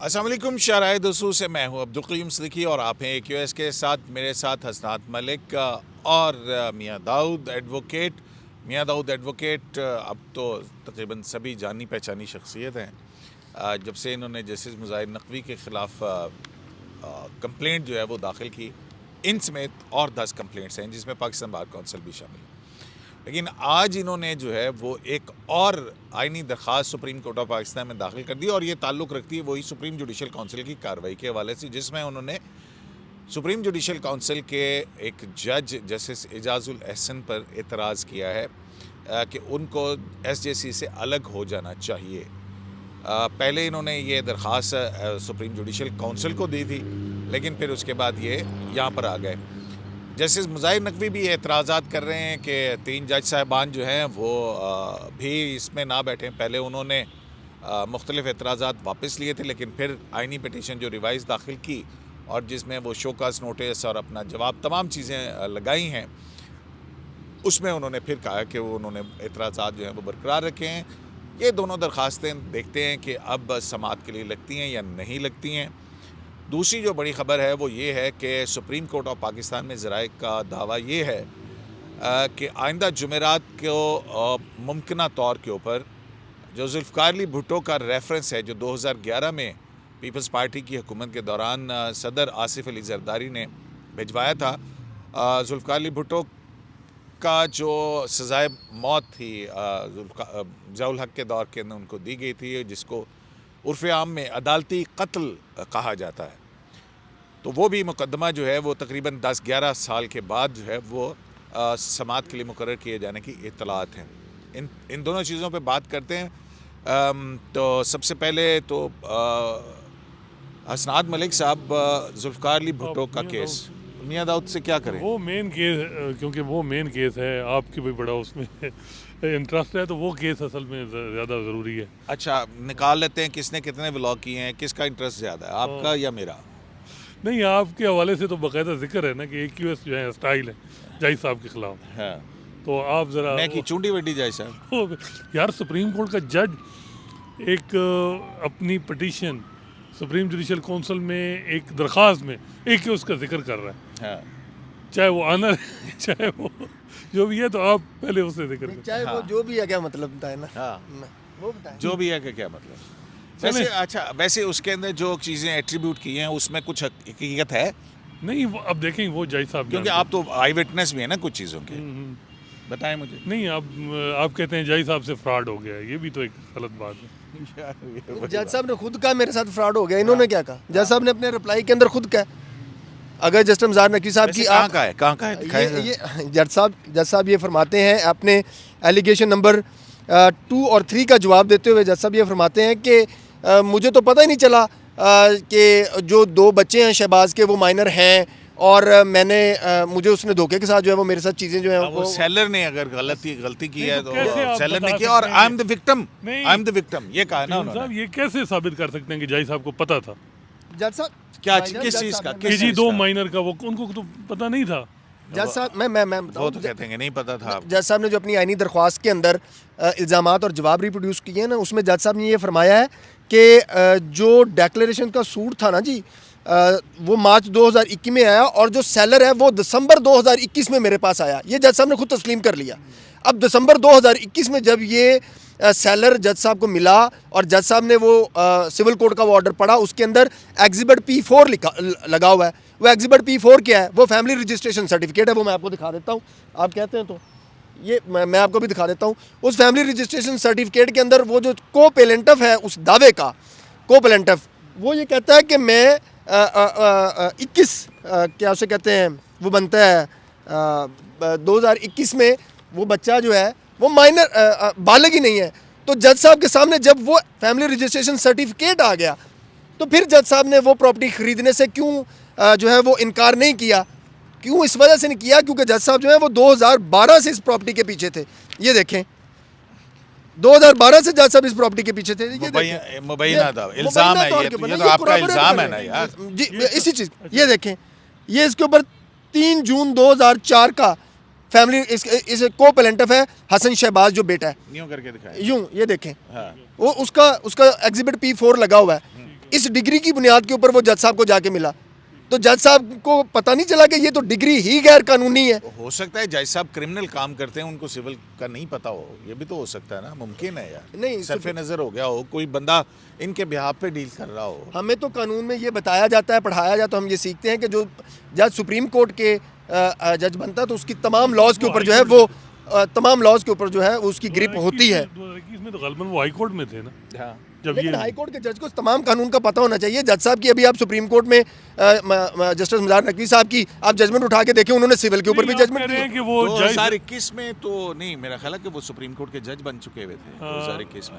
अस्सलाम वालेकुम शाराए दोस्तों से मैं हूं अब्दुल क़य्यूम सिद्दीकी और आप हैं AQS के साथ। मेरे साथ हसनात मलिक और मियां दाऊद एडवोकेट। मियां दाऊद एडवोकेट अब तो तकरीबन सभी जानी पहचानी शख्सियत हैं। जब से इन्होंने जस्टिस मुज़ाहिर नकवी के ख़िलाफ़ कंप्लेंट जो है वो दाखिल की, इन समेत और 10 कंप्लेंट्स हैं जिसमें पाकिस्तान बार कौंसिल भी शामिल है। लेकिन आज इन्होंने जो है वो एक और आइनी दरख्वास्त सुप्रीम कोर्ट ऑफ पाकिस्तान में दाखिल कर दी और ये ताल्लुक़ रखती है वही सुप्रीम जुडिशल काउंसिल की कार्रवाई के हवाले से, जिसमें उन्होंने सुप्रीम जुडिशल काउंसिल के एक जज जस्टिस एजाजुल एहसन पर एतराज़ किया है कि उनको SJC से अलग हो जाना चाहिए। पहले इन्होंने ये दरख्वास्त सुप्रीम जुडिशल काउंसिल को दी थी, लेकिन फिर उसके बाद ये यहाँ पर आ गए। जस्टिस मुज़ाहिर नकवी भी एतराज़ात कर रहे हैं कि 3 जज साहिबान जो हैं वो भी इसमें ना बैठें। पहले उन्होंने मुख्तलिफ़ एतराज़ात वापस लिए थे, लेकिन फिर आइनी पिटीशन जो रिवाइज़ दाखिल की और जिसमें वो शोकास नोटिस और अपना जवाब तमाम चीज़ें लगाई हैं, उसमें उन्होंने फिर कहा कि वो उन्होंने एतराज़ात जो हैं वो बरकरार रखे हैं। ये दोनों दरख्वास्तें देखते हैं कि अब समाअत के लिए लगती हैं या नहीं लगती हैं। दूसरी जो बड़ी ख़बर है वो ये है कि सुप्रीम कोर्ट ऑफ पाकिस्तान में ज़राए का दावा ये है कि आइंदा जुमेरात को मुमकिना तौर के ऊपर जो जुल्फ़िकार अली भुट्टो का रेफरेंस है जो 2011 में पीपल्स पार्टी की हुकूमत के दौरान सदर आसिफ अली जरदारी ने भिजवाया था। जुल्फ़िकार अली भुट्टो का जो सज़ाए मौत थी ज़ियाउल हक़ के दौर के अंदर उनको दी गई थी, जिसको उर्फ़ आम में अदालती कत्ल कहा जाता है। तो वो भी मुकदमा जो है वो तकरीबन 10-11 साल के बाद जो है वो समाअत के लिए मुकर्रर किए जाने की इत्तलात हैं। इन दोनों चीज़ों पे बात करते हैं। तो सबसे पहले तो हसनात मलिक साहब, जुल्फ़िकार अली भुट्टो का केस, मियां दाऊद से क्या करें? वो मेन केस, क्योंकि वो मेन केस है, आपकी भी बड़ा उसमें इंटरेस्ट है, तो वो केस असल में ज़्यादा ज़रूरी है। अच्छा, निकाल लेते हैं किसने कितने व्लॉग किए हैं, किसका इंटरेस्ट ज़्यादा है, आपका या मेरा? नहीं, आपके हवाले से तो बाकायदा जिक्र है ना कि AQS जो है स्टाइल है जज साहब के खिलाफ। हाँ, तो आप ज़रा मैं की चूंडी वड्डी जाए साहब। यार, सुप्रीम कोर्ट का जज एक अपनी पटिशन सुप्रीम जुडिशल काउंसिल में एक दरख्वास्त में AQS का जिक्र कर रहा है। हाँ, चाहे वो आनर है, चाहे वो जो भी है, तो आप पहले उससे जिक्र करें। चाहे वो जो भी है, क्या मतलब बताए ना। हाँ, वो बताए जो भी है कि क्या मतलब। वैसे अच्छा, वैसे उसके अंदर जो चीज़ें एट्रीब्यूट की हैं उसमें कुछ हकीकत है? नहीं, वो अब देखें, वो जज साहब क्योंकि आप तो आई विटनेस भी है ना कुछ चीज़ों के, बताएं मुझे। नहीं, आप कहते हैं जज साहब से फ्रॉड हो गया है, ये भी तो एक गलत बात है। जज साहब ने खुद कहा मेरे साथ फ्रॉड हो गया। इन्होंने क्या कहा? जज साहब ने अपने रिप्लाई के अंदर खुद कहा। अगर जस्टिस मुज़ाहिर नकवी साहब की कहाँ का है, कहाँ का है? ये जज साहब ये फरमाते हैं अपने एलिगेशन नंबर 2 और 3 का जवाब देते हुए, जज साहब ये फरमाते हैं कि मुझे तो पता ही नहीं चला कि जो 2 बच्चे हैं शहबाज के वो माइनर हैं, और मुझे उसने धोखे के साथ जो है वो मेरे साथ चीज़ें जो है वो सेलर ने अगर गलती की है तो सेलर ने बता किया और सकते आई हैं एम द विक्टिम, नहीं। आई एम द विक्टिम, ये कहा ना साहब, उन्होंने। ये कैसे साबित कर सकते हैं कि जज साहब को पता था जज साहब क्या भाईजान, किस जज चीज़ साहब का? ने- किस कि जी चीज़ 2 का? माइनर का, वो उनको तो पता नहीं था। जज साहब मैं वो बताऊं, तो कहते हैं नहीं पता था। जज साहब ने जो अपनी आइनी दरख्वास्त के अंदर इल्ज़ामात और जवाब रिप्रोड्यूस किए हैं ना, उसमें जज साहब ने ये फरमाया है कि जो डेक्लेरेशन का सूट था ना जी, वो मार्च 2021 में आया, और जो सेलर है वो दिसंबर 2021 में मेरे पास आया। ये जज साहब ने खुद तस्लीम कर लिया। अब दिसंबर 2021 में जब ये सेलर जज साहब को मिला और जज साहब ने वो सिविल कोर्ट का वो ऑर्डर पढ़ा, उसके अंदर एग्जिबिट P4 लगा हुआ है। वो एग्जिबिट P4 क्या है? वो फैमिली रजिस्ट्रेशन सर्टिफिकेट है। वो मैं आपको दिखा देता हूँ, आप कहते हैं तो ये मैं आपको भी दिखा देता हूँ। उस फैमिली रजिस्ट्रेशन सर्टिफिकेट के अंदर वो जो को पेलेंटफ है उस दावे का, को पेलेंटफ, वो ये कहता है कि मैं 21 क्या उसे कहते हैं, वो बनता है 2021 में वो बच्चा जो है वो माइनर बालिग ही नहीं है। तो जज साहब के सामने जब वो फैमिली रजिस्ट्रेशन सर्टिफिकेट आ गया, तो फिर जज साहब ने वो प्रॉपर्टी ख़रीदने से क्यों जो है वो इनकार नहीं किया? क्यों? इस वजह से नहीं किया क्योंकि जज साहब जो है वो 2012 से इस प्रॉपर्टी के पीछे थे। ये देखें, 2012 से जज साहब इस प्रॉपर्टी के पीछे थे। ये मुबैना था, इल्ज़ाम है ये तो आपका इल्ज़ाम है ना यार जी, इसी चीज़। ये देखें, ये इसके ऊपर 3 जून 2004 का फैमिली इस को पेलेंटफ है हसन शहबाज जो बेटा है। यूं करके दिखाया, यूं ये देखें, हाँ। वो उसका एग्जिबिट P4 लगा हुआ है। इस डिग्री की बुनियाद के ऊपर वो जज साहब को जाके मिला, तो जज साहब को पता नहीं चला कि ये तो डिग्री ही गैर कानूनी है। हो सकता है जज साहब क्रिमिनल काम करते हैं, उनको सिविल का नहीं पता हो, ये भी तो हो सकता है ना, मुमकिन है यार। नहीं, सरफे नज़र हो गया हो, कोई बंदा इनके बिहाफ पे डील कर रहा हो। हमें तो कानून में ये बताया जाता है, पढ़ाया जाता है, हम ये सीखते हैं कि जो जज सुप्रीम कोर्ट के जज बनता है तो उसकी तमाम लॉज के ऊपर जो है वो तमाम लॉज के ऊपर जो है उसकी ग्रिप होती है। 2021 में तो गलबन वो हाई कोर्ट में थे ना, हाँ। जब लेकिन ये हाई कोर्ट के जज को तमाम कानून का पता होना चाहिए। जज साहब की अभी आप सुप्रीम कोर्ट में जस्टिस मुजार नकवी साहब की आप जजमेंट उठा के देखें, उन्होंने सिविल के ऊपर भी नहीं, आप जजमेंट कह रहे हैं दी। कि वो जज 2021 में तो नहीं, मेरा ख्याल है कि वो सुप्रीम कोर्ट के जज बन चुके हुए थे 2021 में।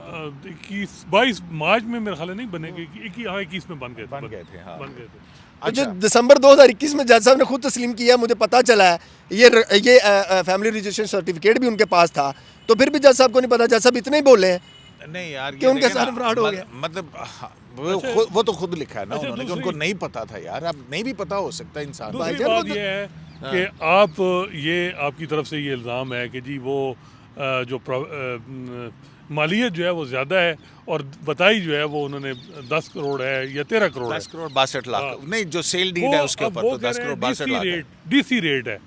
22 मार्च में मेरा ख्याल है नहीं बनेगी, 21 में बन गए थे, हाँ। बन गए थे। तो जो अच्छा। दिसंबर 2021 में जज साहब ने खुद तस्लीम किया, मुझे पता चला है, ये फैमिली रजिस्ट्रेशन सर्टिफिकेट भी उनके पास था, तो फिर भी जज साहब को नहीं पता। जज साहब इतने ही बोले हैं नहीं यार, कि ये उनके देखें ना, साथ फ्रॉड हो गया। मतलब अच्छा। वो तो खुद लिखा है ना अच्छा, उन्होंने कि दूसरी- उनको नहीं पता था यार। अब नहीं भी पता हो सकता है इंसान को। दूसरी भाईजान, बात वो तो- ये है कि आप ये आपकी तरफ से ये इल्ज़ाम है कि जी वो जो मालियत जो है वो ज़्यादा है और बताई जो है वो उन्होंने 10 करोड़ है या 13 करोड़ 10 है। करोड़ 62 लाख हाँ। नहीं, जो सेल डीड है उसके ऊपर तो 10 करोड़ 62 लाख है। डीसी रेट है।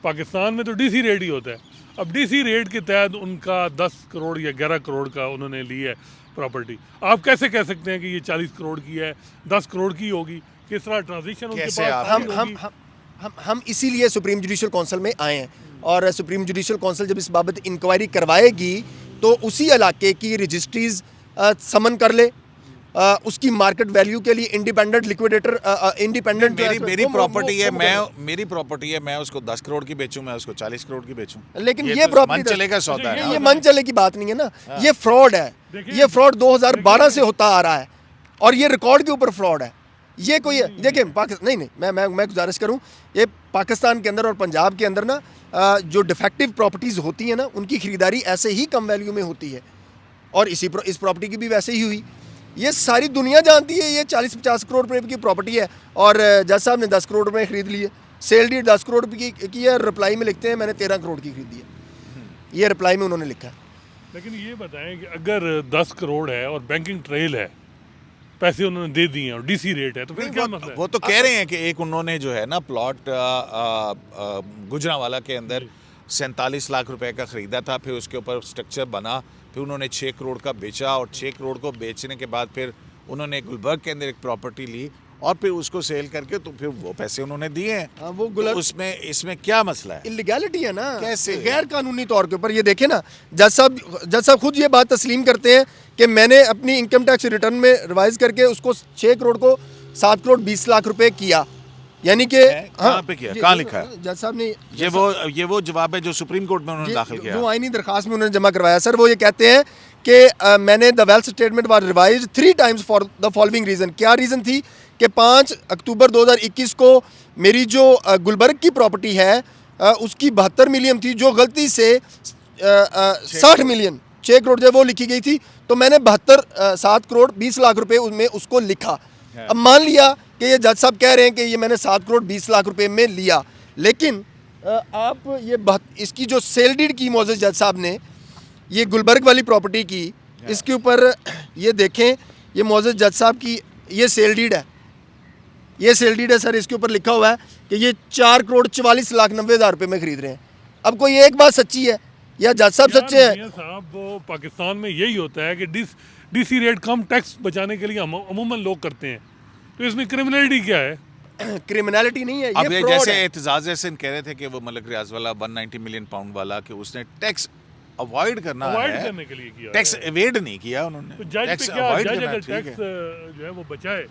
पाकिस्तान में तो डीसी रेट ही होता है। अब डीसी रेट के तहत उनका 10 करोड़ या 11 करोड़ का उन्होंने ली है प्रॉपर्टी। आप कैसे कह सकते हैं कि ये 40 करोड़ की है, 10 करोड़ की होगी? किस तरह ट्रांजिशन उनके कैसे पास आप- सारी हम होगी? हम इसीलिए सुप्रीम जुडिशल काउंसिल में आए हैं, और सुप्रीम जुडिशल काउंसिल जब इस बाबत इंक्वायरी करवाएगी तो उसी इलाके की रजिस्ट्रीज समन कर ले, उसकी मार्केट वैल्यू के लिए इंडिपेंडेंट लिक्विडेटर इंडिपेंडेंट मेरी प्रॉपर्टी है, मेरी प्रॉपर्टी है, मैं उसको 10 करोड़ की बेचूं, मैं उसको 40 करोड़ की बेचूं। लेकिन ये तो मन प्रॉपर्टी चलेगा सौदा है ये ना। मन चले की बात नहीं है ना, ये फ्रॉड है। देखिए- ये फ्रॉड 2012 से होता आ रहा है और ये रिकॉर्ड के ऊपर फ्रॉड है। ये कोई देखिए पाकिस्तान नहीं, मैं गुजारिश करूं, ये पाकिस्तान के अंदर और पंजाब के अंदर ना जो डिफेक्टिव प्रॉपर्टीज़ होती हैं ना, उनकी ख़रीदारी ऐसे ही कम वैल्यू में होती है, और इस प्रॉपर्टी की भी वैसे ही हुई। ये सारी दुनिया जानती है, ये 40-50 करोड़ रुपए की प्रॉपर्टी है और जज साहब ने 10 करोड़ में ख़रीद ली है। सेल डीड 10 करोड़ की है, रिप्लाई में लिखते हैं मैंने 13 करोड़ की खरीदी है। ये रिप्लाई में उन्होंने लिखा है। लेकिन ये बताएं कि अगर 10 करोड़ है और बैंकिंग ट्रेल है, पैसे उन्होंने दे दिए हैं और डीसी रेट है, तो फिर क्या मसला है? वो तो कह रहे हैं कि एक उन्होंने जो है ना प्लॉट गुजरांवाला के अंदर 47 लाख रुपए का ख़रीदा था, फिर उसके ऊपर स्ट्रक्चर बना, फिर उन्होंने 6 करोड़ का बेचा और 6 करोड़ को बेचने के बाद फिर उन्होंने गुलबर्ग के अंदर एक प्रॉपर्टी ली और फिर उसको सेल करके तो फिर वो पैसे उन्होंने दिए हैं। हाँ, वो तो उसमें इसमें क्या मसला है? इलीगैलिटी है ना, कैसे? गैर कानूनी तौर के ऊपर। ये देखे ना, जज साहब खुद ये बात तस्लीम करते हैं कि मैंने अपनी इनकम टैक्स रिटर्न में रिवाइज करके उसको 6 करोड़ को 7 करोड़ 20 लाख रुपए किया, यानी कि कहाँ पे किया? कहाँ लिखा है? जज साहब ने ये वो जवाब है जो सुप्रीम कोर्ट में उन्होंने दाखिल किया। जो आईनी दरखास्त में उन्होंने जमा करवाया सर, वो ये कहते हैं कि मैंने the wealth statement was revised 3 times for the following reason. क्या रीज़न थी कि 5 अक्टूबर 2021 को मेरी जो गुलबर्ग की प्रॉपर्टी है उसकी 72 मिलियन थी, जो गलती से 60 मिलियन 6 करोड़ जो वो लिखी गई थी, तो मैंने 7 करोड़ 20 लाख रुपए उसमें उसको लिखा। अब मान लिया कि ये जज साहब कह रहे हैं कि ये मैंने 7 करोड़ 20 लाख रुपए में लिया, लेकिन आप ये इसकी जो सेल डीड की मोअज़्ज़ज़ जज साहब ने ये गुलबर्ग वाली प्रॉपर्टी की, इसके ऊपर ये देखें, ये मोअज़्ज़ज़ जज साहब की ये सेल डीड है, ये सेल डीड है सर। इसके ऊपर लिखा हुआ है कि ये 4 करोड़ 44 लाख 90 हज़ार रुपये में ख़रीद रहे हैं। अब कोई एक बात सच्ची है या जज साहब सच्चे हैं? मियां साहब, वो पाकिस्तान में यही होता है कि डीसी रेट कम टैक्स बचाने के लिए अमूमन लोग करते हैं, तो इसमें क्रिमिनलिटी क्या है? क्रिमिनलिटी नहीं है, अब ये ये फ्रॉड जैसे है। एतजाज एहसन कह रहे थे कि वो मलिक रियाज वाला 190 मिलियन पाउंड वाला कि उसने टैक्स अवॉइड करना अवॉइड है, करने के लिए किया टैक्स है। एवेड नहीं किया उन्होंने। तो जज टैक्स पे क्या, अवॉइड जज करना अगर ठीक है। टैक्स जो है वो बचाए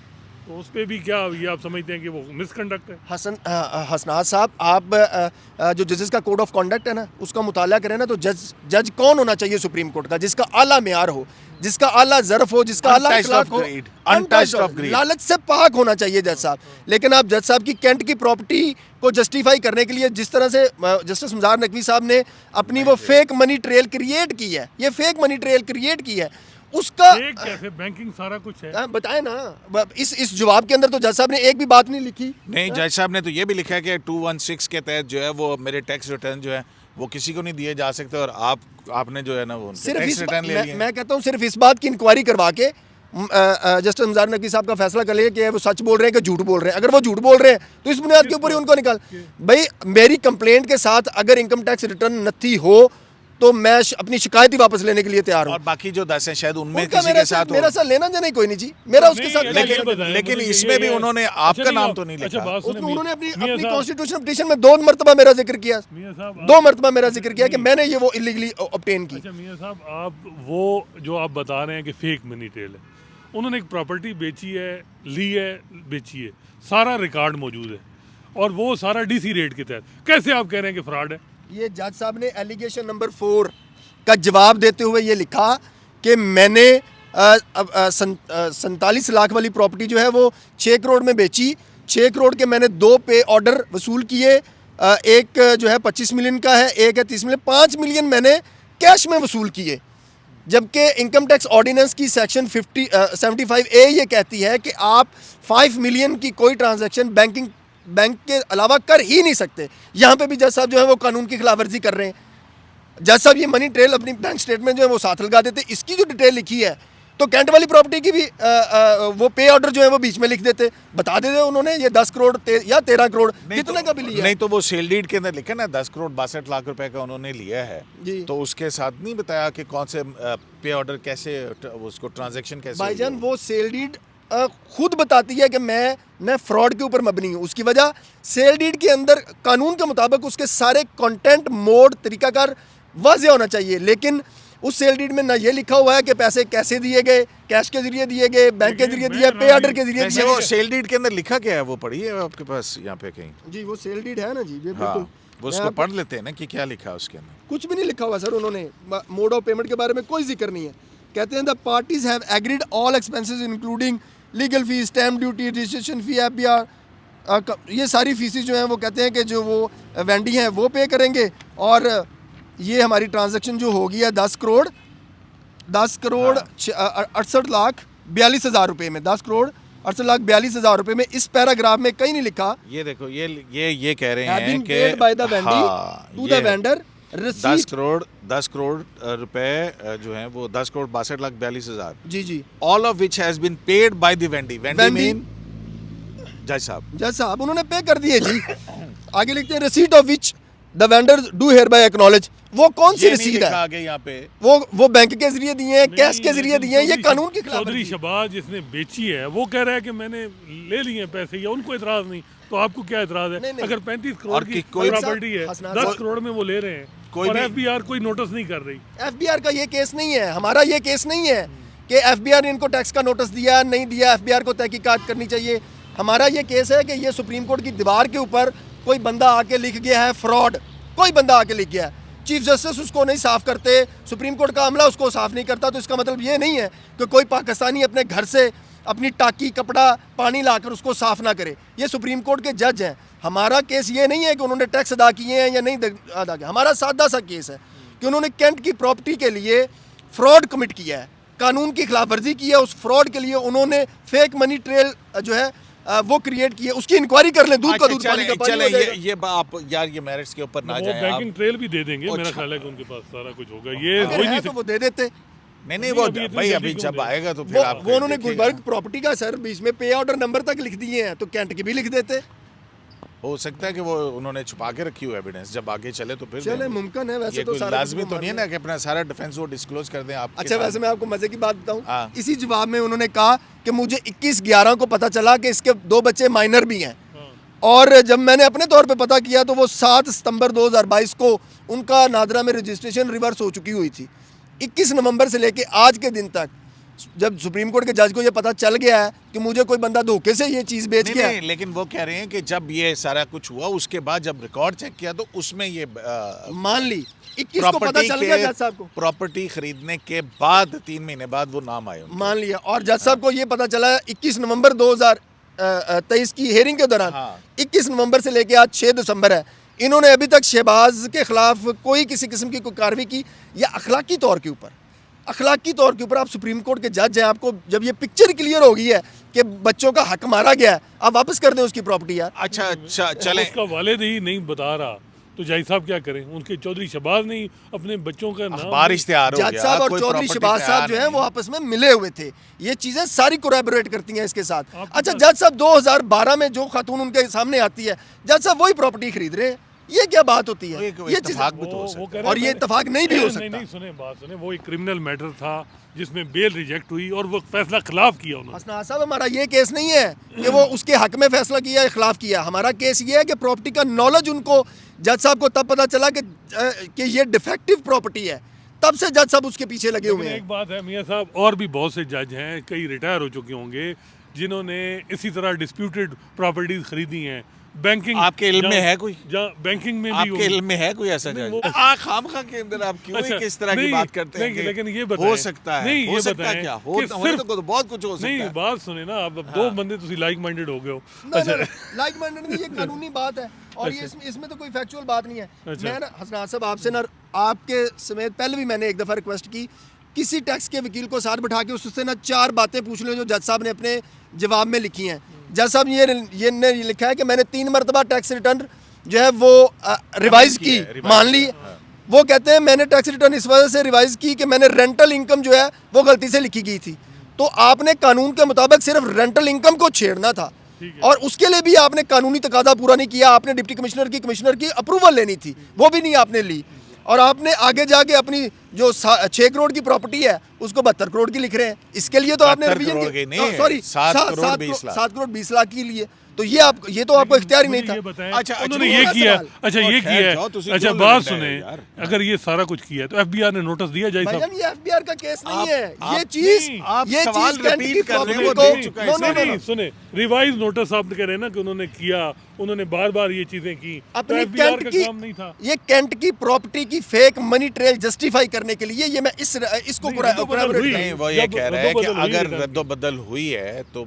तो उस पे भी क्या ये आप समझते हैं कि वो मिसकंडक्ट है? हसनात साहब, आप जो जजेस का कोड ऑफ कॉन्डक्ट है ना, उसका मुताला करें ना, तो जज कौन होना चाहिए सुप्रीम कोर्ट का? जिसका आला मेयार हो, जिसका आला ज़रफ़ हो, जिसका आला Untouched अखलाक of हो, greed, untouched of greed। लालच से पाक होना चाहिए जज साहब। लेकिन आप जज साहब की कैंट की प्रॉपर्टी को जस्टिफाई करने के लिए जिस तरह से जस्टिस मुजार नकवी साहब ने अपनी वो फेक मनी ट्रेल क्रिएट की है, ये फेक मनी ट्रेल क्रिएट की है, उसका एक कैसे बैंकिंग सारा कुछ है। बताए ना। इस जवाब के अंदर तो जज साहब ने एक भी बात नहीं लिखी। नहीं, जज साहब ने तो ये भी लिखा है कि 216 के तहत जो है वो मेरे टैक्स रिटर्न जो है वो किसी को नहीं दिए जा सकते और आपने जो है ना वो सिर्फ टैक्स रिटर्न ले लिए। मैं कहता हूँ सिर्फ इस बात की इंक्वायरी करवा के जस्टिस हमज़ार नकवी साहब का फैसला कर लिया कि वो सच बोल रहे हैं कि झूठ बोल रहे हैं। अगर वो झूठ बोल रहे हैं तो इस बुनियाद के ऊपर ही उनको निकाल। भाई मेरी कंप्लेंट के साथ अगर इनकम टैक्स रिटर्न नथी हो तो मैं अपनी शिकायत ही वापस लेने के लिए तैयार हूँ। और बाकी जो 10 हैं शायद उनमें उनका किसी के साथ मेरा साथ लेना देना ही कोई नहीं जी, मेरा उसके साथ नहीं, लेकिन ये बताएं, लेकिन मुझे इसमें भी ये- उन्होंने अच्छा, आपका नहीं, नाम आप- तो नहीं अच्छा, लिखा। बात सुनिए, उन्होंने अपनी मियां साहब- कॉन्स्टिट्यूशनल पिटीशन में 2 मरतबा मेरा जिक्र किया, मियां साहब, 2 मरतबा मेरा जिक्र किया कि मैंने ये वो इलीगली ऑब्टेन की। अच्छा मियां साहब, आप वो जो आप बता रहे हैं कि फेक मनी ट्रेल है, उन्होंने एक प्रॉपर्टी बेची है, ली है, बेची है, सारा रिकॉर्ड मौजूद है और वो सारा डीसी रेट के तहत, कैसे आप कह रहे हैं कि फ्रॉड है? ये जज साहब ने एलिगेशन नंबर 4 का जवाब देते हुए ये लिखा कि मैंने 47 लाख वाली प्रॉपर्टी जो है वो 6 करोड़ में बेची। 6 करोड़ के मैंने 2 पे ऑर्डर वसूल किए, एक जो है 25 मिलियन का है, एक है 30 मिलियन, 5 मिलियन मैंने कैश में वसूल किए। जबकि इनकम टैक्स ऑर्डिनेंस की सेक्शन 75A ये कहती है कि आप 5 मिलियन की कोई ट्रांजैक्शन बैंक के अलावा कर ही नहीं सकते। यहाँ पे भी जज साहब जो है वो कानून की खिलाफ वर्जी कर रहे हैं। जज साहब ये मनी ट्रेल अपनी बैंक स्टेटमेंट जो है वो साथ लगा देते। इसकी जो डिटेल लिखी है तो कैंट वाली प्रॉपर्टी की भी वो पे ऑर्डर जो है वो बीच में लिख देते, बता देते उन्होंने ये 10 करोड़ या 13 करोड़ कितने का भी लिया। नहीं तो वो सेल डीड के अंदर लिखा ना 10 करोड़ 62 लाख रुपए का उन्होंने लिया है जी। तो उसके साथ नहीं बताया कि कौन से पे ऑर्डर कैसे उसको ट्रांजैक्शन कैसे भाईजान हुई है। वो सेल डीड खुद बताती है कि मैं फ्रॉड के ऊपर मबनी हूँ। उसकी वजह सेल डीड के अंदर कानून के मुताबिक उसके सारे कंटेंट, मोड, तरीकाकार वाज़ेह होना चाहिए, लेकिन उस सेल डीड में ना ये लिखा हुआ है कि पैसे कैसे दिए गए, कैश के जरिए दिए गए, बैंक के जरिए दिया, पे ऑर्डर के जरिए वैसे दिया वो गया। सेल डीड के अंदर लिखा क्या है वो पढ़िए आपके पास यहाँ पे कहीं। जी वो सेल डीड है ना जी, ये हाँ बिल्कुल वो उसको पढ़ लेते हैं ना कि क्या लिखा है उसके अंदर। कुछ भी नहीं लिखा हुआ सर। उन्होंने मोड ऑफ पेमेंट के बारे में कोई जिक्र नहीं है। कहते हैं the parties have agreed all expenses including legal fees, stamp duty, registration fee, FBR, ये सारी फीसेस जो हैं वो कहते हैं कि जो वो वेंडी हैं वो पे करेंगे। और ये हमारी ट्रांजैक्शन जो होगी है 10 करोड़ 68 लाख 42 हज़ार रुपये में, 10 करोड़ 68 लाख 42 हज़ार रुपये में। इस पैराग्राफ में कहीं नहीं लिखा ये देखो ये कह रहे हैं कि by the vendee to the vendor 10 crore रुपए जो हैं वो 10 करोड़ 62 लाख 42 हजार जी जी all of which has been paid by the वेंडी Vendi- मीन जज साहब उन्होंने पे कर दिए जी। आगे लिखते हैं receipt of which the vendor do here bye acknowledge. वो कौन सी ये नहीं रसीद लिखा है? आगे यहाँ पे वो बैंक के जरिए दिए हैं, कैश के नहीं, जरिए लेकिन दिए हैं, ये चौधरी कानून की खिलाफ चौधरी वर्जी है। शबाज जिसने बेची है वो कह रहा है कि मैंने ले लिए हैं पैसे, या उनको एतराज नहीं, तो आपको क्या एतराज है? नहीं, नहीं। अगर 35 करोड़ और की कोई प्रॉपर्टी है, हसनात 10 साहब- करोड़ में वो ले रहे हैं कोई और भी- FBR कोई नोटिस नहीं कर रही। FBR का ये केस नहीं है, हमारा ये केस नहीं है कि FBR ने इनको टैक्स का नोटिस दिया नहीं दिया, FBR को तहकीकात करनी चाहिए। हमारा ये केस है कि ये सुप्रीम कोर्ट की दीवार के ऊपर कोई बंदा आके लिख गया है फ्रॉड, कोई बंदा आके लिख गया है, चीफ जस्टिस उसको नहीं साफ करते, सुप्रीम कोर्ट का अमला उसको साफ नहीं करता। तो इसका मतलब ये नहीं है कि कोई पाकिस्तानी अपने घर से अपनी टाकी, कपड़ा, पानी लाकर उसको साफ ना करे। ये सुप्रीम कोर्ट के जज हैं। हमारा केस ये नहीं है कि उन्होंने टैक्स अदा किए हैं या नहीं अदा किए। हमारा सादा सा केस है कि उन्होंने कैंट की प्रॉपर्टी के लिए फ्रॉड कमिट किया है, कानून की खिलाफ वर्जी की है। उस फ्रॉड के लिए उन्होंने फेक मनी ट्रेल जो है वो क्रिएट की है। उसकी इंक्वायरी कर लें, दूध का दूध, पानी का पानी चले हो जाएगा। ये आप यार ये मैरिट्स के ऊपर ना वो जाएं बैंकिंग आप। ट्रेल भी दे देंगे, मेरा अच्छा। ख्याल है कि उनके पास सारा कुछ होगा। ये हो अगर ही है नहीं तो सकता। वो दे देते। नहीं वो अभी इतनी भाई जल्दी अभी क्यों जब दे? आएगा तो फिर आप वो उन्होंने देखिएगा। गुलबर्ग प्रॉपर्टी का सर बीच में पे ऑर्डर नंबर तक लिख दिए हैं, तो कैंट की भी लिख देते। हो सकता है कि वो उन्होंने छुपा के रखी हो एविडेंस, जब आगे चले तो फिर चले देंगे। मुमकिन है, वैसे ये तो कोई सारा लाजमी कुछ तो वो नहीं है मान ना कि अपना सारा डिफेंस वो डिस्क्लोज कर दें आप। अच्छा वैसे मैं आपको मजे की बात बताऊं, हाँ। इसी जवाब में उन्होंने कहा कि मुझे 21/11 को पता चला कि इसके 2 बच्चे माइनर भी हैं, और जब मैंने अपने तौर पे पता किया तो वो 7 सितंबर 2022 को उनका नादरा में रजिस्ट्रेशन रिवर्स हो चुकी हुई थी। 21 नवंबर से लेके आज के दिन तक जब सुप्रीम कोर्ट के जज को ये पता चल गया है कि मुझे कोई बंदा धोखे से ये चीज़ बेच नहीं, गया, नहीं, लेकिन वो कह रहे हैं कि जब ये सारा कुछ हुआ उसके बाद जब रिकॉर्ड चेक किया तो उसमें ये मान ली 21 को पता चल गया जज साहब को, प्रॉपर्टी खरीदने के बाद 3 महीने बाद वो नाम आए उनके। मान लिया। और जज साहब को ये पता चला 21 नवंबर 2023 की हेयरिंग के दौरान। हाँ। 21 नवंबर से लेके आज 6 दिसंबर है, इन्होंने अभी तक शहबाज के खिलाफ कोई किसी किस्म की कोई कार्रवाई की या अखलाकी तौर के ऊपर, अखलाकी तौर के ऊपर आप सुप्रीम कोर्ट के जज हैं, आपको जब ये पिक्चर क्लियर हो गई है कि बच्चों का हक मारा गया है, आप वापस कर दें उसकी प्रॉपर्टी यार। अच्छा चलें उसका वालिद ही नहीं बता रहा तो जज साहब क्या करें? उनके चौधरी शहबाज ने ही अपने बच्चों का नाम अखबार इश्तिहार हो जज गया, साहब और कोई चौधरी property शहबाज पे साहब आया जो है नहीं। वो आपस में मिले हुए थे। ये चीजें सारी कोलैबोरेट करती हैं इसके साथ। आपके अच्छा, पास- जज साहब 2012 में जो खातून उनके सामने आती है, जज साहब वही प्रॉपर्टी खरीद रहे हैं, ये क्या बात होती है? एक ये चीज इत्तेफाक भी तो हो वो सकता कह है। रहे और हैं ये मैंने- इत्तेफाक नहीं भी हो नहीं सकता। नहीं, सुने बात सुने, वो एक क्रिमिनल मैटर था जिसमें बेल रिजेक्ट हुई और वो फैसला खिलाफ किया उन्होंने। हसना साहब, हमारा ये केस नहीं है कि वो उसके हक में फैसला किया या खिलाफ किया। हमारा केस ये है कि प्रॉपर्टी का नॉलेज उनको, जज साहब को तब पता चला कि ये डिफेक्टिव प्रॉपर्टी है, तब से जज साहब उसके पीछे लगे हुए लेकिन हैं। एक बात है मियाँ साहब, और भी बहुत से जज हैं, कई रिटायर हो चुके होंगे, जिन्होंने इसी तरह डिस्प्यूटेड प्रॉपर्टीज खरीदी हैं। बैंकिंग आपके इल्म में है कोई? जहाँ बैंकिंग में भी आपके होंगी। इल्म में है कोई ऐसा नहीं, जज? वो- खामखा के अंदर आप क्यों अच्छा, किस तरह की नहीं, बात करते हैं नहीं, कि लेकिन ये हो बताएं- सकता है, नहीं, हो ये सकता है बताएं क्या? कि होने सिर्फ- तो बहुत कुछ हो सकता नहीं, है। बात सुने ना, अब दो बंदे तुसी लाइक माइंडेड हो गए हो। अच्छा लाइक माइंडेड नहीं, ये कानूनी बात है और ये इसमें तो कोई फैक्चुअल बात नहीं है। अच्छा। मैं ना हसनात साहब आपसे ना, आपके समेत पहले भी मैंने एक दफ़ा रिक्वेस्ट की, किसी टैक्स के वकील को साथ बिठा के उससे ना 4 बातें पूछ लें जो जज साहब ने अपने जवाब में लिखी हैं। जज साहब ने लिखा है कि मैंने 3 मरतबा टैक्स रिटर्न जो है वो रिवाइज की, रिवाइज मान ली। वो कहते हैं मैंने टैक्स रिटर्न इस वजह से रिवाइज की कि मैंने रेंटल इनकम जो है वो गलती से लिखी गई थी। तो आपने कानून के मुताबिक सिर्फ रेंटल इनकम को छेड़ना था और उसके लिए भी आपने कानूनी तकाजा पूरा नहीं किया। आपने डिप्टी कमिश्नर की अप्रूवल लेनी थी, वो भी नहीं आपने ली। और आपने आगे जाके अपनी जो 6 करोड़ की प्रॉपर्टी है उसको 72 करोड़ की लिख रहे हैं। इसके लिए तो आपने 72 करोड़ की नहीं है, सॉरी 7 करोड़ 20 लाख। 7 करोड़ 20 लाख के लिए। तो ये तो आपको इख्तियार ही नहीं था। ये बताएं, अच्छा, उन्होंने अच्छा, ये वो किया। सवाल। अच्छा, और ये ठहर किया जाओ, है। तुसी अच्छा, क्यों बात लड़ते हैं सुने, यार? अगर ये सारा कुछ किया है तो एफबीआर ने नोटिस दिया जज साहब? भाईजान, ये एफबीआर का केस नहीं आप- है। आप- ये चीज नहीं, आप ये सवाल चीज कैंट repeat की कर रहे हैं, प्रॉपर्टी वो को देख चुका है नो, इसने। नो, नो, नहीं, नो। सुने, रिवाइज नोटिस आप कह रहे हैं ना कि उन्होंने किया, उन्होंने बार बार ये चीजें की, तो अपनी एफबीआर कैंट का की काम नहीं था। ये कैंट की प्रॉपर्टी की फेक मनी ट्रेल जस्टिफाई करने के लिए ये मैं इसको नहीं, corroborate रद्दोबदल हुई। कर- नहीं, वो ये जब कह रहा है कि रद्दोबदल हुई अगर रिटर्न की। रद्दोबदल हुई है तो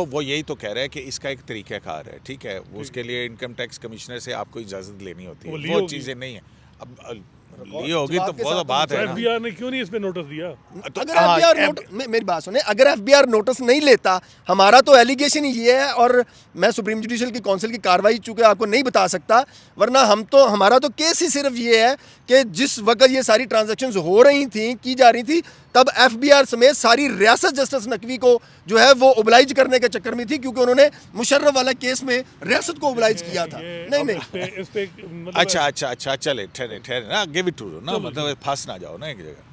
वो यही तो कह रहा है कि इसका एक तरीक़ाकार है, ठीक है। उसके लिए इनकम टैक्स कमिश्नर से आपको इजाज़त लेनी होती वो है, ली वो होगी। चीज़ें नहीं है। अब ली होगी तो जवाब के वो तो साथ बात तो है ना। एफबीआर ने क्यों नहीं इस पे नोटिस दिया? तो अगर हाँ, एफबीआर नोटिस मेरी बात सुने, अगर एफबीआर नोटिस नहीं लेता, हमारा तो एलिगेशन ये है और मैं सुप्रीम जुडिशल की काउंसिल की कार्रवाई चूंकि आपको नहीं बता सकता, वरना हमारा तो केस ही सिर्फ ये है कि जिस वक्त ये सारी ट्रांजैक्शंस हो रही थी, की जा रही थी, तब एफबीआर समेत सारी रियासत जस्टिस नकवी को जो है वो ओबलाइज करने के चक्कर में थी, क्योंकि उन्होंने मुशर्रफ वाला केस में रियासत को ओबलाइज किया था। नहीं नहीं, इस पे मतलब अच्छा चले ठहरे ना, गिव इट टू ना, मतलब फंस ना जाओ ना एक जगह।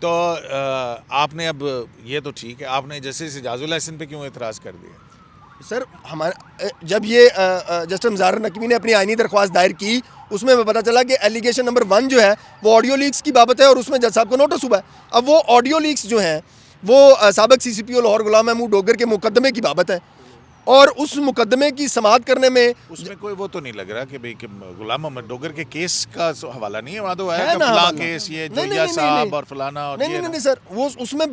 तो आपने अब ये तो ठीक है, आपने जस्टिस इजाजुल हसन पे क्यों एतराज़ कर दिया? सर हमारा जब ये जस्टिस मुज़ाहर नकवी ने अपनी आईनी दरख्वास्त दायर की, उसमें हमें पता चला कि एलिगेशन नंबर 1 जो है वो ऑडियो लीक्स की बाबत है और उसमें जज साहब को नोटिस हुआ है। अब वो ऑडियो लीक्स जो हैं वो साबिक सीसीपीओ लाहौर गुलाम महमूद डोगर के मुकदमे की बाबत है और उस मुकदमे की समाअत करने में उसमें कोई वो तो नहीं लग रहा कि भाई कि गुलाम मोहम्मद डोगर के केस का हवाला नहीं है, वहाँ तो है है कि ना फलां हवाला। केस ये नहीं, जोया नहीं, साहब नहीं। और फलाना और नहीं ये नहीं ना। नहीं सर, वो उसमें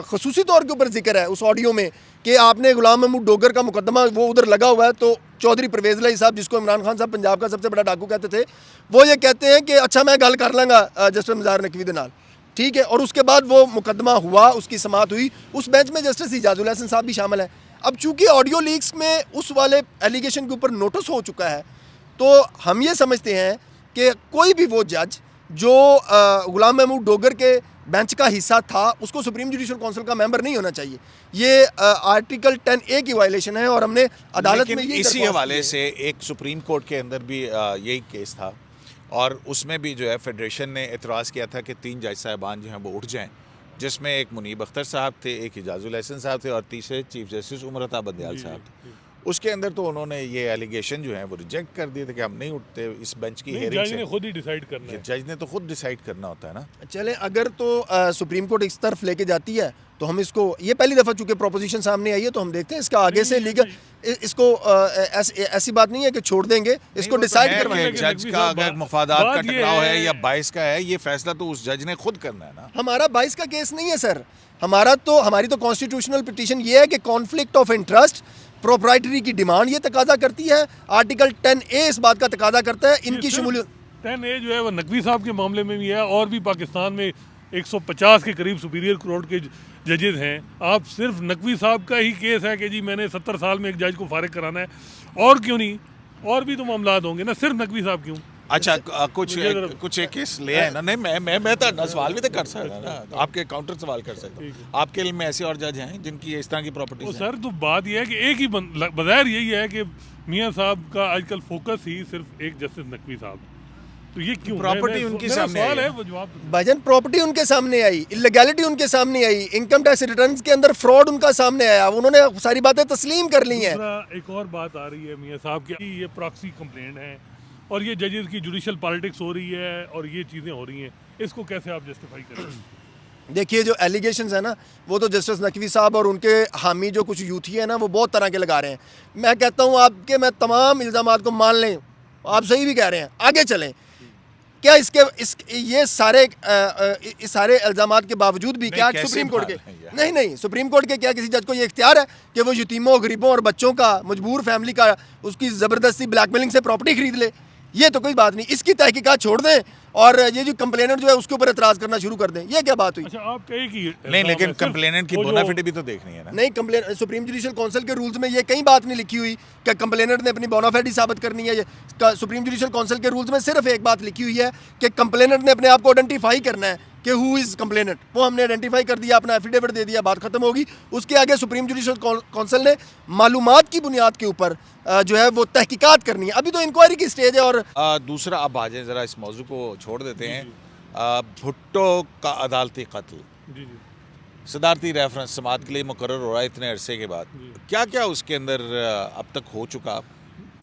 खसूसी तौर के ऊपर जिक्र है उस ऑडियो में कि आपने गुलाम महमूद डोगर का मुकदमा वो उधर लगा हुआ है, तो चौधरी परवेज़ लाई साहब, जिसको इमरान खान साहब पंजाब का सबसे बड़ा डाकू कहते थे, वो ये कहते हैं कि अच्छा मैं गल कर लांगा जस्टिस मुज़ाहर नकवी दे नाल, ठीक है। और उसके बाद वो मुकदमा हुआ, उसकी समाअत हुई, उस बेंच में जस्टिस इजाजुल हसन साहब भी शामिल है। अब चूंकि ऑडियो लीक्स में उस वाले एलिगेशन के ऊपर नोटिस हो चुका है, तो हम ये समझते हैं कि कोई भी वो जज जो गुलाम महमूद डोगर के बेंच का हिस्सा था, उसको सुप्रीम जुडिशल काउंसिल का मेंबर नहीं होना चाहिए। ये आर्टिकल 10A की वायलेशन है और हमने अदालत लेकिन में यही इसी दरख्वास्त हवाले की है। से एक सुप्रीम कोर्ट के अंदर भी यही केस था और उसमें भी जो है फेडरेशन ने एतराज़ किया था कि 3 जज साहबान जो हैं वो उठ जाएं, जिसमें एक मुनीब अख्तर साहब थे, एक इजाजुल हसन साहब थे और तीसरे चीफ जस्टिस उमर अता बंदयाल साहब थे। उसके अंदर तो उन्होंने ये एलिगेशन जो है वो रिजेक्ट कर दिए थे कि हम नहीं उठते इस बेंच की नहीं, हेयरिंग जज ने से। खुद ही डिसाइड करना है। जज ने तो खुद डिसाइड करना होता है ना। चले, अगर तो सुप्रीम कोर्ट इस तरफ लेके जाती है तो हम इसको, ये पहली दफ़ा चूंकि प्रोपोजिशन सामने आई है तो हम देखते हैं इसका आगे से लीगल, इसको ऐसी बात नहीं है कि छोड़ देंगे, इसको डिसाइड करवाएंगे। लेकिन जज नकवी का साहब, अगर मफादात का बात ये टकराव है है- या बाइस का है, ये फैसला तो उस जज ने खुद करना है ना। हमारा 22 का केस नहीं है सर, हमारी तो कॉन्स्टिट्यूशनल पिटीशन ये है कि कॉन्फ्लिक्ट ऑफ इंटरेस्ट, प्रोप्राइटरी की डिमांड ये तकाजा करती है, आर्टिकल 10A इस बात का तकाजा करता है, इनकी शमूलियत। 10A जो है वो नकवी साहब के मामले में भी है और भी पाकिस्तान में 150 के करीब सुपीरियर कोर्ट के जजेस हैं। आप सिर्फ नकवी साहब का ही केस है कि जी मैंने 70 साल में एक जज को फारिग कराना है, और क्यों नहीं और भी तो मामलात होंगे ना, सिर्फ नकवी साहब क्यों? अच्छा कुछ एक केस ले आए ना। नहीं मैं तो सवाल भी तो कर सकता ना, आपके काउंटर सवाल कर सकता हूँ। आपके इल्म में ऐसे और जज हैं जिनकी इस तरह की प्रॉपर्टी वो सर तो बात यह है कि एक ही बज़ाहिर यही है कि मियाँ साहब का आजकल फोकस ही सिर्फ एक जस्टिस नकवी साहब, तो ये क्यों? प्रॉपर्टी उनकी मेरा सामने सवाल आई है, है। वो जवाब दो। भाईजान प्रॉपर्टी उनके सामने आई, इलीगैलिटी उनके सामने आई, इनकम टैक्स रिटर्न्स के अंदर फ्रॉड उनका सामने आया, उन्होंने सारी बातें तस्लीम कर ली हैं। दूसरा एक और बात आ रही है मियाँ साहब की, ये प्रॉक्सी कंप्लेंट है और ये जजेस की जुडिशल पॉलिटिक्स हो रही है और ये चीज़ें हो रही हैं, इसको कैसे आप जस्टिफाई करेंगे? देखिए जो एलिगेशंस है ना, वो तो जस्टिस नकवी साहब और उनके हामी जो कुछ यूथी है ना, वो बहुत तरह के लगा रहे हैं। मैं कहता हूँ आपके, मैं तमाम इल्ज़ामात को मान लें, आप सही भी कह रहे हैं, आगे चलें। क्या ये सारे इस सारे इल्ज़ामात के बावजूद भी क्या कैसे सुप्रीम कोर्ट के मान लें यार? नहीं सुप्रीम कोर्ट के क्या किसी जज को ये इख्तियार है कि वो यतीमों, गरीबों और बच्चों का, मजबूर फैमिली का, उसकी ज़बरदस्ती ब्लैकमेलिंग से प्रॉपर्टी खरीद ले? ये तो कोई बात नहीं, इसकी तहकीकात छोड़ दें और ये जो कंप्लेनेंट जो है उसके ऊपर एतराज़ करना शुरू कर दें। ये क्या बात हुई? अच्छा आप कहे कि नहीं, लेकिन कंप्लेनेंट की बोनाफिड भी तो देखनी है ना। नहीं, कंप्लेन सुप्रीम जुडिशल काउंसिल के रूल्स में ये कहीं बात नहीं लिखी हुई कि कंप्लेनेंट ने अपनी बोनाफाइड साबित करनी है। सुप्रीम जुडिशल काउंसिल के रूल्स में सिर्फ एक बात लिखी हुई है कि कंप्लेनेंट ने अपने आप को आइडेंटिफाई करना है कि हु इज़ कंप्लेनेंट। वो हमने आइडेंटिफाई कर दिया, अपना एफिडेविट दे दिया, बात खत्म होगी। उसके आगे सुप्रीम जुडिशल काउंसिल ने मालूमात की बुनियाद के ऊपर जो है वो तहकीकात करनी है। अभी तो इंक्वायरी की स्टेज है। और दूसरा अब आ जाए, ज़रा इस मौजू को छोड़ देते हैं। भुट्टो का अदालती कत्ल, जी जी सदारती रेफरेंस समात के लिए मुकर्रर हो रहा है इतने अरसे के बाद, क्या क्या उसके अंदर अब तक हो चुका?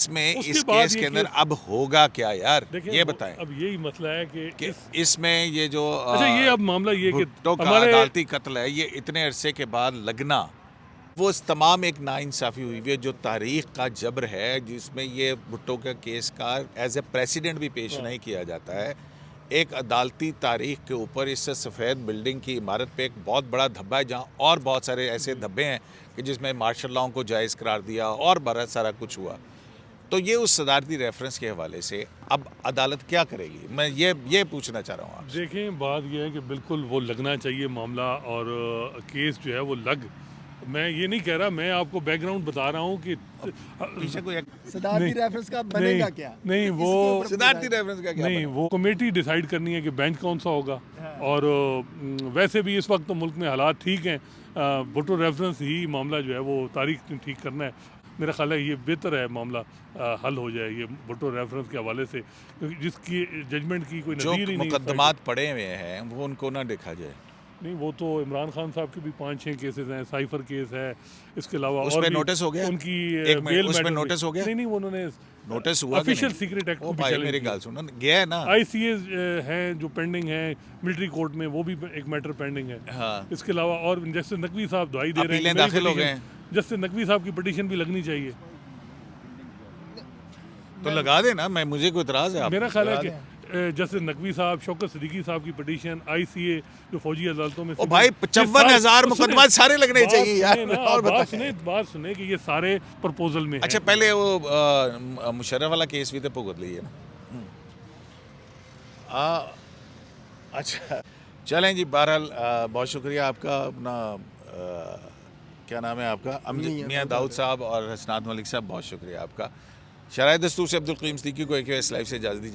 इसमें उसके इस बाद केस ये के अंदर कि- अब होगा क्या यार, देखिए ये बताएं अब यही मसला है कि कि इसमें ये जो अच्छा ये अब मामला ये कि भुट्टो का हमारे अदालती कत्ल है, ये इतने अरसे के बाद लगना, वो इस तमाम एक नाइंसाफ़ी हुई हुई है जो तारीख़ का जबर है, जिसमें ये भुट्टो के केस का एज ए प्रेसिडेंट भी पेश नहीं किया जाता है। एक अदालती तारीख़ के ऊपर इस सफ़ेद बिल्डिंग की इमारत पे एक बहुत बड़ा धब्बा है, जहाँ और बहुत सारे ऐसे धब्बे हैं कि जिसमें मार्शल लॉ को जायज़ करार दिया और बहुत सारा कुछ हुआ। तो ये उस सदारती रेफरेंस के हवाले से अब अदालत क्या करेगी, मैं ये पूछना चाह रहा हूँ आपसे। देखें बात यह है कि बिल्कुल वो लगना चाहिए मामला, और केस जो है वो लग, मैं ये नहीं कह रहा, मैं आपको बैकग्राउंड बता रहा हूँ कि पीछे कोई सदारती नहीं, रेफरेंस का बनेगा नहीं, क्या? नहीं वो सदारती रेफरेंस का क्या नहीं, वो कमेटी डिसाइड करनी है कि बेंच कौन सा होगा। और वैसे भी इस वक्त तो मुल्क में हालात ठीक हैं, भुट्टो रेफरेंस ही मामला जो है वो तारीख ठीक करना है। मेरा ख्याल है ये बेहतर है मामला हल हो जाए ये भुट्टो रेफरेंस के हवाले से, क्योंकि जिसकी जजमेंट की कोई जो नज़ीर ही नहीं। मुकदमात पड़े हुए हैं वो उनको ना देखा जाए। नहीं वो तो इमरान खान साहब के भी 5-6 केसेस हैं, साइफर केस है, इसके अलावा उस और पे भी नोटिस हो गया? उनकी एक मिनट, बेल उस पे मैटर नोटिस हो गया? नहीं उन्होंने नोटिस हुआ ऑफिशियल सीक्रेट एक्ट ओ भाई मेरी गाल सुनो, गया है ना। ICA हैं जो पेंडिंग हैं मिलिट्री कोर्ट में, वो भी एक मैटर पेंडिंग है। हाँ। इसके अलावा और जस्टिस नकवी साहब दुआई दे रहे हैं अपीलें कि मेरी दाखिल हो गए petition- जस्टिस नकवी साहब की पिटीशन भी लगनी चाहिए। तो लगा देना, मैं मुझे कोई इतराज़ है? मेरा ख्याल है कि जस्टिस नकवी साहब, शौकत सिद्दीकी साहब की पिटीशन, ICA जो फौजी अदालतों में ओ भाई 55,000 मुकदमा सारे लगने चाहिए यार। और बात सुने कि ये सारे प्रपोजल में अच्छा हैं। पहले वो मुशर्रफ वाला केस भी तो भुगत लिए ना। अच्छा चलें जी, बहरहाल बहुत शुक्रिया आपका। अपना क्या नाम है आपका? मियाँ दाऊद साहब और हसनात मलिक साहब, बहुत शुक्रिया आपका। शराय दस्तूर से अब्दुल करीम सिद्दीकी को AQS लाइव से इजाज़त दी।